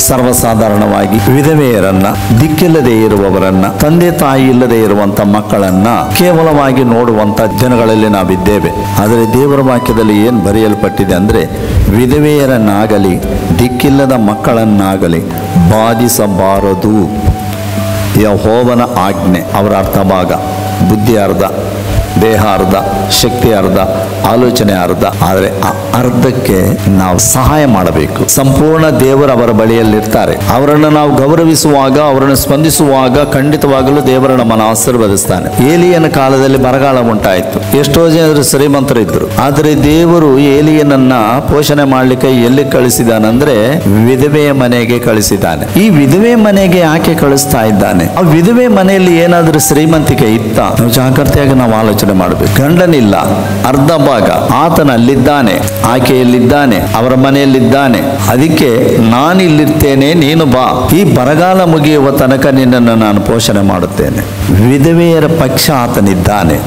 ಸರ್ವಸಾಧಾರಣವಾಗಿ ವಿಧವೆಯರನ್ನ, ದಿಕ್ಕಿಲ್ಲದೆ ಇರುವವರನ್ನ, ತಂದೆ ತಾಯಿ ಇಲ್ಲದೆ ಇರುವಂತ ಮಕ್ಕಳನ್ನ ಕೇವಲವಾಗಿ ನೋಡುವಂತ ಜನಗಳಲ್ಲಿ ನಾವಿದ್ದೇವೆ. ಆದರೆ ದೇವರ ವಾಕ್ಯದಲ್ಲಿ ಏನು ಬರೆಯಲ್ಪಟ್ಟಿದೆ ಅಂದ್ರೆ, ವಿಧವೆಯರನ್ನಾಗಲಿ ದಿಕ್ಕಿಲ್ಲದ ಮಕ್ಕಳನ್ನಾಗಲಿ ಬಾಧಿಸಬಾರದು. ಯೆಹೋವನ ಆಜ್ಞೆ. ಅವರ ಅರ್ಥ ಭಾಗ, ಬುದ್ಧಿ ಅರ್ಧ, ದೇಹ ಅರ್ಧ, ಶಕ್ತಿ ಅರ್ಧ, ಆಲೋಚನೆ ಅರ್ಧ. ಆದರೆ ಆ ಅರ್ಧಕ್ಕೆ ನಾವು ಸಹಾಯ ಮಾಡಬೇಕು. ಸಂಪೂರ್ಣ ದೇವರು ಅವರ ಬಳಿಯಲ್ಲಿರ್ತಾರೆ. ಅವರನ್ನು ನಾವು ಗೌರವಿಸುವಾಗ, ಅವರನ್ನು ಸ್ಪಂದಿಸುವಾಗ ಖಂಡಿತವಾಗಲೂ ದೇವರು ನಮ್ಮನ್ನು ಆಶೀರ್ವದಿಸ್ತಾನೆ. ಏಲಿಯನ ಕಾಲದಲ್ಲಿ ಬರಗಾಲ ಉಂಟಾಯಿತು. ಎಷ್ಟೋ ಜನರು ಶ್ರೀಮಂತರಿದ್ದರು. ಆದರೆ ದೇವರು ಏಲಿಯನನ್ನ ಪೋಷಣೆ ಮಾಡಲಿಕ್ಕೆ ಎಲ್ಲಿ ಕಳಿಸಿದಾನಂದ್ರೆ ವಿಧವೆಯ ಮನೆಗೆ ಕಳಿಸಿದ್ದಾನೆ. ಈ ವಿಧವೆ ಮನೆಗೆ ಯಾಕೆ ಕಳಿಸ್ತಾ ಇದ್ದಾನೆ? ಆ ವಿಧವೆ ಮನೆಯಲ್ಲಿ ಏನಾದರೂ ಶ್ರೀಮಂತಿಕೆ ಇತ್ತ? ನಾವು ಜಾಗ್ರತೆಯಾಗಿ ನಾವು ಆಲೋಚನೆ ಮಾಡಬೇಕು. ಗಂಡನಿಲ್ಲ, ಅರ್ಧ ಭಾಗ ಆತನಲ್ಲಿದ್ದಾನೆ, ಆಕೆಯಲ್ಲಿದ್ದಾನೆ, ಅವರ ಮನೆಯಲ್ಲಿದ್ದಾನೆ. ಅದಕ್ಕೆ ನಾನಿಲ್ಲಿರ್ತೇನೆ, ನೀನು ಬಾ, ಈ ಬರಗಾಲ ಮುಗಿಯುವ ತನಕ ನಿನ್ನನ್ನು ನಾನು ಪೋಷಣೆ ಮಾಡುತ್ತೇನೆ. ವಿಧವೆಯರ ಪಕ್ಷ ಆತನಿದ್ದಾನೆ.